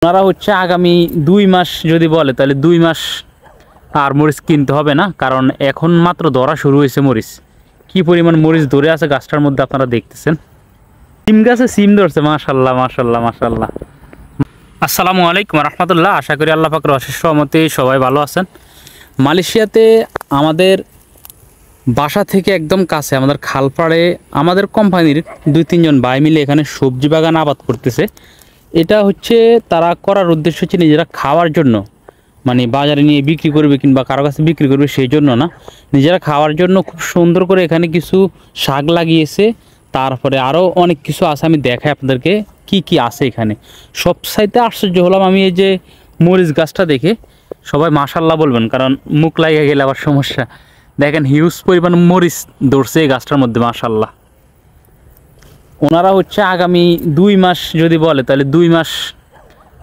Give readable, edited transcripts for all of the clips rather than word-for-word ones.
ওনারা হচ্ছে আগামী 2 মাস যদি বলে তাহলে 2 মাস আর মরিচ কিনতে হবে না, কারণ এখন মাত্র ধরা শুরু হয়েছে মরিচ। কি পরিমাণ মরিচ ধরে আছে গাছটার মধ্যে আপনারা দেখতেছেন। সিম গাছে সিম ধরছে, মাশাল্লাহ মাশাল্লাহ মাশাল্লাহ। আসসালামু আলাইকুম রহমতুল্লাহ। আশা করি আল্লাহ পাকের অশেষ রহমতে সবাই ভালো আছেন। মালয়েশিয়াতে আমাদের বাসা থেকে একদম কাছে আমাদের খালপাড়ে আমাদের কোম্পানির 2-3 জন ভাই মিলে এখানে সবজি বাগান আবাদ করতেছে। এটা হচ্ছে তারা করার উদ্দেশ্য হচ্ছে নিজেরা খাওয়ার জন্য, মানে বাজারে নিয়ে বিক্রি করবে কিংবা কারো কাছে বিক্রি করবে সেই জন্য না, নিজেরা খাওয়ার জন্য খুব সুন্দর করে এখানে কিছু শাক লাগিয়েছে। তারপরে আরও অনেক কিছু আছে, আমি দেখাই আপনাদেরকে কি কি আছে এখানে। সবচাইতে আশ্চর্য হলাম আমি এই যে মরিচ গাছটা দেখে, সবাই মাশাল্লাহ বলবেন, কারণ মুখ লাগিয়ে গেলে আবার সমস্যা। দেখেন হিউজ পরিমাণ মরিচ ধরছে এই গাছটার মধ্যে, মাশাল্লাহ। ওনারা হচ্ছে আগামী 2 মাস যদি বলে তাহলে 2 মাস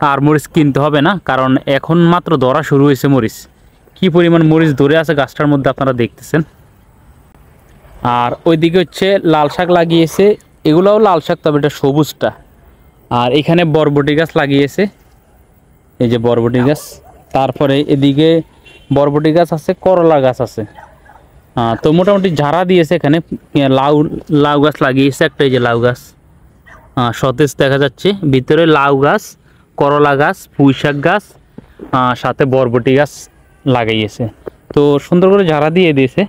আর মরিচ কিনতে হবে না, কারণ এখন মাত্র ধরা শুরু হয়েছে মরিচ। কি পরিমাণ মরিচ ধরে আছে গাছটার মধ্যে আপনারা দেখতেছেন। আর ওইদিকে হচ্ছে লাল শাক লাগিয়েছে, এগুলোও লাল শাক, তবে এটা সবুজটা। আর এখানে বরবটি গাছ লাগিয়েছে, এই যে বরবটি গাছ। তারপরে এদিকে বরবটি গাছ আছে, করলা গাছ আছে। তো মোটামুটি ঝাড়া দিয়েছে এখানে। লাউ গাছ লাগিয়েছে একটা, এই যে লাউ গাছ সতেজ দেখা যাচ্ছে। ভিতরে লাউ গাছ, করলা গাছ, পুঁই শাক গাছ, সাথে বরবটি গাছ লাগাইয়েছে। তো সুন্দর করে ঝাড়া দিয়ে দিয়েছে।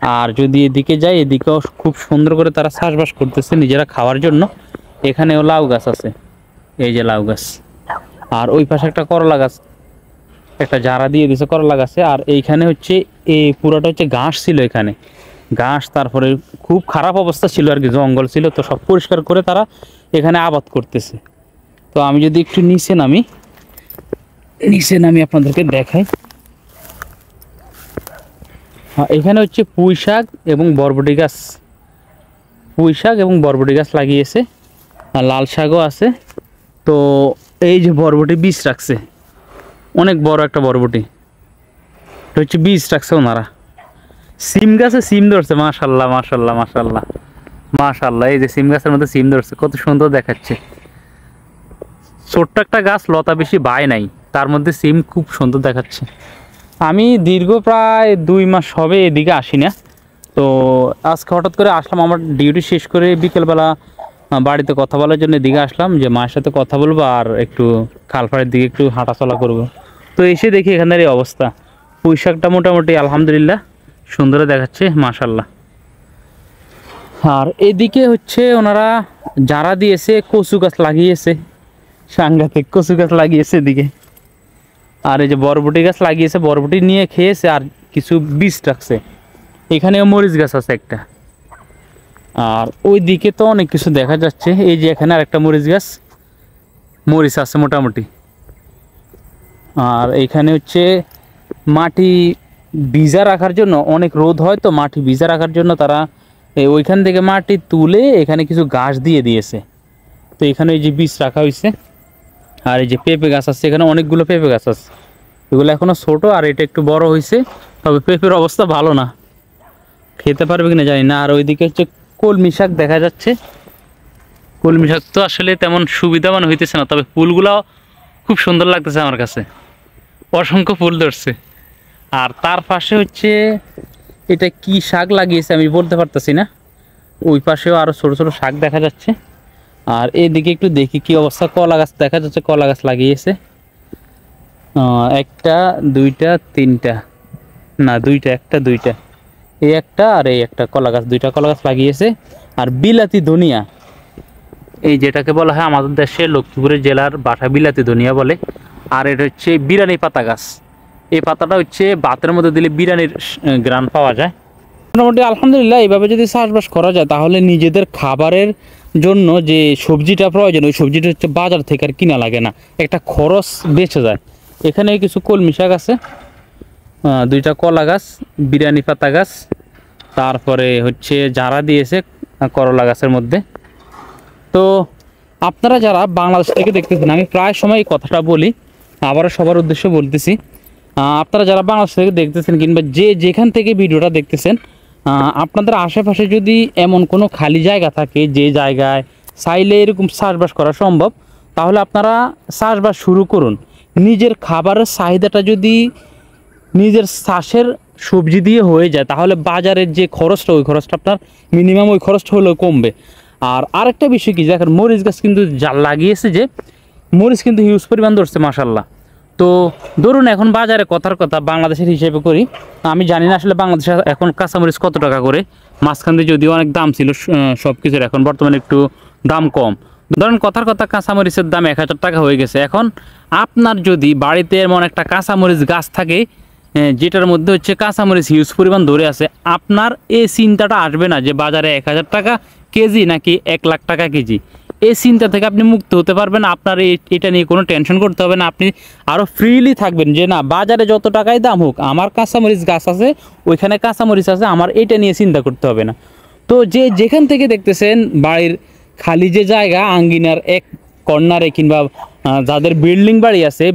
আর যদি এদিকে যাই, এদিকেও খুব সুন্দর করে তারা চাষবাস করতেছে নিজেরা খাওয়ার জন্য। এখানেও লাউ গাছ আছে, এই যে লাউ গাছ। আর ওই পাশে একটা করলা গাছ, একটা ঝাড়া দিয়ে দিয়েছে করলা গাছে। আর এইখানে হচ্ছে এই পুরোটা হচ্ছে ঘাস ছিল এখানে, ঘাস। তারপরে খুব খারাপ অবস্থা ছিল আর কি, জঙ্গল ছিল। তো সব পরিষ্কার করে তারা এখানে আবাদ করতেছে। তো আমি যদি একটু নিচে নামি আপনাদেরকে দেখাই। এখানে হচ্ছে পুঁই শাক এবং বরবটি গাছ, লাগিয়েছে। আর লাল শাকও আছে। তো এই যে বরবটি বীজ রাখছে, অনেক বড় একটা বরবটি, এটা হচ্ছে বীজ রাখছে ওনারা। সিম গাছে সিম ধরছে, মাশাল্লাহ মাশাল্লাহ মাশাল্লাহ মাশাল্লাহ। এই যে সিম গাছের মধ্যে সিম ধরছে, কত সুন্দর দেখাচ্ছে। ছোট্ট একটা গাছ, লতা বেশি বায় নাই, তার মধ্যে সিম খুব সুন্দর দেখাচ্ছে। আমি দীর্ঘ প্রায় 2 মাস হবে এদিকে আসি না। তো আজকে হঠাৎ করে আসলাম, আমার ডিউটি শেষ করে বিকেলবেলা বাড়িতে কথা বলার জন্য এদিকে আসলাম, যে মায়ের সাথে কথা বলবো আর একটু খালপাড়ের দিকে একটু হাঁটাচলা করব। তো এসে দেখি এখানের এই অবস্থা। পুঁই শাকটা মোটামুটি আলহামদুলিল্লাহ সুন্দর দেখাচ্ছে, মাশাল্লাহ। আর এদিকে হচ্ছে ওনারা যারা দিয়েছে কচু গাছ লাগিয়েছে, সাংঘাতিক কচু গাছ লাগিয়েছে এদিকে। আর এই যে বরবটি গাছ লাগিয়েছে, বরবটি নিয়ে খেয়েছে আর কিছু বীজ রাখছে। এখানেও মরিচ গাছ আছে একটা। আর ওই দিকে তো অনেক কিছু দেখা যাচ্ছে। এই যে এখানে আরেকটা মরিচ গাছ, মরিচ আছে মোটামুটি। আর এইখানে হচ্ছে মাটি ভিজা রাখার জন্য, অনেক রোদ হয় তো, মাটি ভিজা রাখার জন্য তারা ওইখান থেকে মাটি তুলে এখানে কিছু গাছ দিয়ে দিয়েছে। তো এখানে এই যে বীজ রাখা হয়েছে। আর এই যে পেঁপে গাছ আছে, এখানে অনেকগুলো পেঁপে গাছ আছে। এগুলো এখনো ছোট, আর এটা একটু বড় হয়েছে, তবে পেঁপের অবস্থা ভালো না, খেতে পারবে কিনা জানি না। আর ওইদিকে হচ্ছে কলমি শাক দেখা যাচ্ছে। কলমি শাক তো আসলে তেমন সুবিধাবান হইতেছে না, তবে ফুলগুলো খুব সুন্দর লাগতেছে আমার কাছে, অসংখ্য ফুল ধরছে। আর তার পাশে হচ্ছে এটা কি শাক লাগিয়েছে আমি বলতে পারতেছি না। ওই পাশেও আরও ছোট ছোট শাক দেখা যাচ্ছে। আর এদিকে একটু দেখি কি অবস্থা। কলা গাছ দেখা যাচ্ছে, কলা গাছ লাগিয়েছে। একটা, দুইটা, তিনটা, না দুইটা, একটা, দুইটা, এই একটা আর এই একটা কলা গাছ, 2টা কলা গাছ লাগিয়েছে। আর বিলাতি ধনিয়া, এই যেটাকে বলা হয় আমাদের দেশে লক্ষ্মীপুরের জেলার ভাষায় বিলাতি ধনিয়া বলে। আর এটা হচ্ছে বিরিয়ানি পাতা গাছ। এই পাতাটা হচ্ছে ভাতের মধ্যে দিলে বিরিয়ানির গ্রান পাওয়া যায়। মোটামুটি আলহামদুলিল্লাহ এইভাবে যদি চাষবাস করা যায়, তাহলে নিজেদের খাবারের জন্য যে সবজিটা প্রয়োজন, ওই সবজিটা হচ্ছে বাজার থেকে আর কিনা লাগে না, একটা খরচ বেঁচে যায়। এখানে কিছু কলমি শাক আছে, 2টা কলা গাছ, বিরিয়ানি পাতা গাছ, তারপরে হচ্ছে ঝাড়া দিয়েছে করলা গাছের মধ্যে। তো আপনারা যারা বাংলাদেশ থেকে দেখতেছেন, আমি প্রায় সময় এই কথাটা বলি, আবারও সবার উদ্দেশ্যে বলতেছি, আপনারা যারা বাংলাদেশ থেকে দেখতেছেন কিংবা যেখান থেকে ভিডিওটা দেখতেছেন, আপনাদের আশেপাশে যদি এমন কোনো খালি জায়গা থাকে যে জায়গায় চাইলে এরকম চাষবাস করা সম্ভব, তাহলে আপনারা চাষবাস শুরু করুন। নিজের খাবারের চাহিদাটা যদি নিজের চাষের সবজি দিয়ে হয়ে যায় তাহলে বাজারের যে খরচটা ওই খরচটা আপনার মিনিমাম ওই খরচটা হলেও কমবে। আর আরেকটা বিষয় কি, দেখেন মরিচ গাছ কিন্তু যা লাগিয়েছে যে মরিচ কিন্তু হিউজ পরিমাণ ধরছে মাশাল্লাহ। তো ধরুন এখন বাজারে কথার কথা বাংলাদেশের হিসেবে করি, আমি জানি না আসলে বাংলাদেশে এখন কাঁচামরিচ কত টাকা করে, মাঝখান দিয়ে যদিও অনেক দাম ছিল সব কিছুর, এখন বর্তমানে একটু দাম কম। ধরেন কথার কথা কাঁচামরিচের দাম 1000 টাকা হয়ে গেছে। এখন আপনার যদি বাড়িতে এমন একটা কাঁচামরিচ গাছ থাকে যেটার মধ্যে হচ্ছে কাঁচামরিচ হিউজ পরিমাণ ধরে আছে, আপনার এই চিন্তাটা আসবে না যে বাজারে 1000 টাকা কেজি নাকি 1 লাখ টাকা কেজি। এই চিন্তা থেকে আপনি মুক্ত হতে পারবেন, আপনার এটা নিয়ে কোনো টেনশন করতে হবে না। আপনি আরও ফ্রিলি থাকবেন যে না, বাজারে যত টাকাই দাম হোক আমার কাঁচামরিচ গাছ আছে, ওইখানে কাঁচামরিচ আছে, আমার এটা নিয়ে চিন্তা করতে হবে না। তো যেখান থেকে দেখতেছেন বাড়ির খালি যে জায়গা আঙ্গিনার এক কর্নারে কিংবা যাদের বিল্ডিং বাড়ি আছে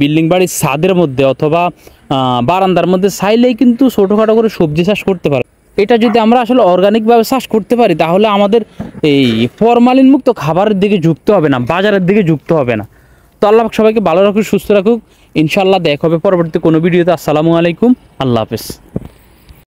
বিল্ডিং বাড়ির ছাদের মধ্যে অথবা বারান্দার মধ্যে চাইলেই কিন্তু ছোটোখাটো করে সবজি চাষ করতে পারে। এটা যদি আমরা আসলে অর্গানিকভাবে চাষ করতে পারি তাহলে আমাদের এই ফরমালিন মুক্ত খাবারের দিকে যুক্ত হবে না, বাজারের দিকে যুক্ত হবে না। তো আল্লাহ সবাইকে ভালো রাখুক, সুস্থ রাখুক। ইনশাআল্লাহ দেখা হবে পরবর্তী কোনো ভিডিওতে। আসসালামু আলাইকুম, আল্লাহ হাফেজ।